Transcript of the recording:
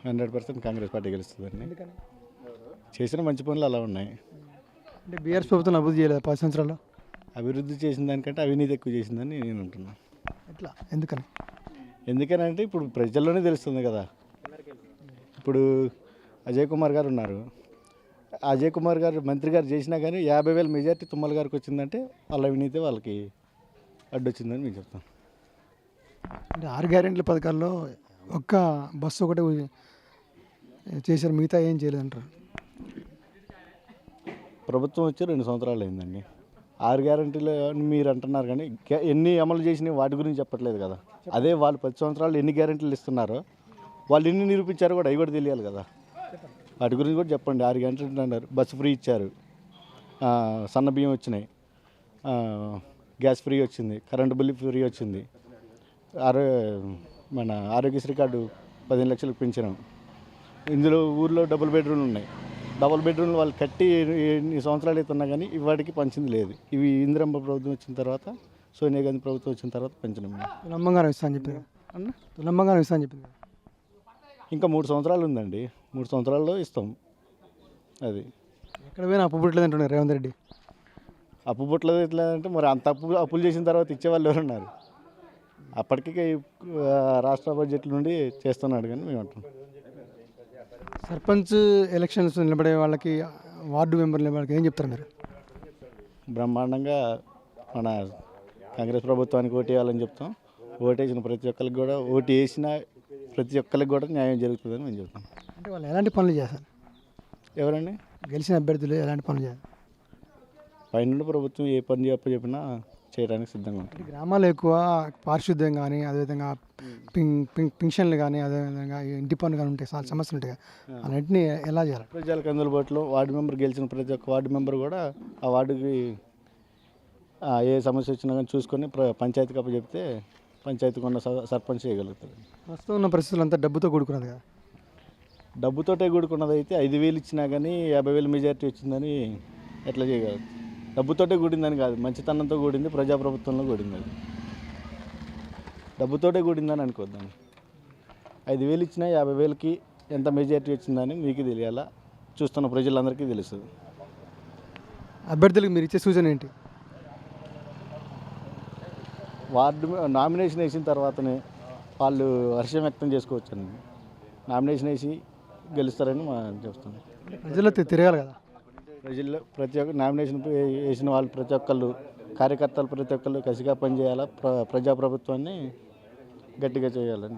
100% Congress party గెలుస్తుందండి. ఎందుకని? చేసిన మంచి పనులు అలా ఉన్నాయి. అంటే బీఆర్ఎస్ ప్రభుత్వం అభివృద్ధి చేయలేదు 10 సంవత్సరాల్లో. అభివృద్ధి చేసిన దానికంటే అవినీతి ఎక్కువ చేసిందని నేను అంటున్నాను. ఎట్లా? ఎందుకని? ఎందుకనంటే ఇప్పుడు ప్రజల్లోనే తెలుస్తుంది కదా. ఇప్పుడు అజయ్ కుమార్ గారు ఉన్నారు. అజయ్ కుమార్ గారు మంత్రి గారు చేసినా కానీ 50,000 మెజార్టీ తుమ్మల గారికి వచ్చిందంటే వాళ్ళ అవినీతి వాళ్ళకి అడ్డొచ్చిందని మేము చెప్తాం. అంటే 6 గ్యారెంటీల పథకాల్లో ఒక్క బస్సు ఒకటే చేశారు, మిగతా ఏం చేయలేదంటారు. ప్రభుత్వం వచ్చి 2 సంవత్సరాలు అయిందండి. 6 గ్యారెంటీలు అని మీరు అంటున్నారు కానీ ఎన్ని అమలు చేసినాయి వాటి గురించి చెప్పట్లేదు కదా. అదే వాళ్ళు 10 సంవత్సరాలు ఎన్ని గ్యారెంటీలు ఇస్తున్నారో వాళ్ళు ఎన్ని నిరూపించారో కూడా అవి కూడా తెలియాలి కదా. వాటి గురించి కూడా చెప్పండి. 6 గ్యారెంటీలు అన్నారు. బస్సు ఫ్రీ ఇచ్చారు, సన్న బియ్యం వచ్చినాయి, గ్యాస్ ఫ్రీ వచ్చింది, కరెంటు బిల్లు ఫ్రీ వచ్చింది, మన ఆరోగ్యశ్రీ కార్డు 15 లక్షలకు పెంచినాం. ఇందులో ఊర్లో డబుల్ బెడ్రూమ్లు ఉన్నాయి. డబుల్ బెడ్రూమ్లు వాళ్ళు కట్టి ఎన్ని సంవత్సరాలు అవుతున్నా కానీ ఇవాటికి పంచింది లేదు. ఇవి ఇందిరమ్మ ప్రభుత్వం వచ్చిన తర్వాత, సోనియా గాంధీ ప్రభుత్వం వచ్చిన తర్వాత పెంచినాం. తులంబంగారం ఇస్తా అని చెప్పింది అన్న, తులంబంగారం ఇస్తా అని చెప్పింది. ఇంకా 3 సంవత్సరాలు ఉందండి. 3 సంవత్సరాల్లో ఇస్తాం. అది ఎక్కడ పోయినా అప్పు పుట్టలేదు అంటున్నారు రేవంత్ రెడ్డి. అప్పు పుట్టలేదు ఎట్లా అంటే మరి అంత అప్పులు చేసిన తర్వాత ఇచ్చేవాళ్ళు ఎవరున్నారు? అప్పటికి రాష్ట్ర బడ్జెట్ నుండి చేస్తున్నాడు కానీ మేము అంటున్నాం. సర్పంచ్ ఎలక్షన్స్ నిలబడే వాళ్ళకి, వార్డు మెంబర్లు నిలబడే వాళ్ళకి ఏం చెప్తారు మీరు? బ్రహ్మాండంగా మన కాంగ్రెస్ ప్రభుత్వానికి ఓటు వేయాలని చెప్తాం. ఓటేసిన ప్రతి ఒక్కరికి కూడా, ఓటు వేసిన ప్రతి ఒక్కరికి కూడా న్యాయం జరుగుతుందని మేము చెప్తాం. అంటే వాళ్ళు ఎలాంటి పనులు చేస్తారు? ఎవరండి? గెలిచిన అభ్యర్థులు ఎలాంటి పనులు చేస్తారు? పైన ప్రభుత్వం ఏ పని చెప్పినా చేయడానికి సిద్ధంగా ఉంటుంది. గ్రామాల్లో ఎక్కువ పారిశుద్ధ్యం కానీ, అదేవిధంగా పింఛన్లు కానీ, అదేవిధంగా ఇంటి పన్ను కానీ ఉంటాయి, చాలా సమస్యలు ఉంటాయి. అన్నింటినీ ఎలా చేయాలి? ప్రజలకు అందుబాటులో వార్డు మెంబర్ గెలిచిన ప్రతి ఒక్క వార్డు మెంబర్ కూడా ఆ వార్డుకి ఏ సమస్య వచ్చినా కానీ చూసుకొని పంచాయతీకి అప్పు చెప్తే పంచాయతీకి ఉన్న సర్పంచ్ చేయగలుగుతారు. ప్రస్తుతం ఉన్న పరిస్థితులు అంతా డబ్బుతో కూడుకున్నది కదా. డబ్బుతోటే కూడుకున్నది అయితే 5,000 ఇచ్చినా కానీ 50,000 మెజార్టీ వచ్చిందని ఎట్లా చేయగలరు? డబ్బుతోటే కూడిందని కాదు, మంచితనంతో కూడింది, ప్రజాప్రభుత్వంలో కూడింది. అది డబ్బుతోటే కూడిందని అనుకోద్దాన్ని. 5,000 ఇచ్చినా 50,000కి ఎంత మెజార్టీ వచ్చిందని మీకు తెలియాలా, చూస్తున్న ప్రజలందరికీ తెలుస్తుంది. అభ్యర్థులకు మీరు ఇచ్చే సూచన ఏంటి? వార్డు నామినేషన్ వేసిన తర్వాతనే వాళ్ళు హర్షం వ్యక్తం చేసుకోవచ్చండి. నామినేషన్ వేసి గెలుస్తారని మనం చెప్తున్నాం. ప్రజల్లో తిరగాలి కదా. ప్రజల్లో ప్రతి ఒక్క నామినేషన్ వేసిన వాళ్ళు ప్రతి ఒక్కళ్ళు, కార్యకర్తలు ప్రతి ఒక్కళ్ళు కసిగా పనిచేయాలా, ప్రజాప్రభుత్వాన్ని గట్టిగా చేయాలని.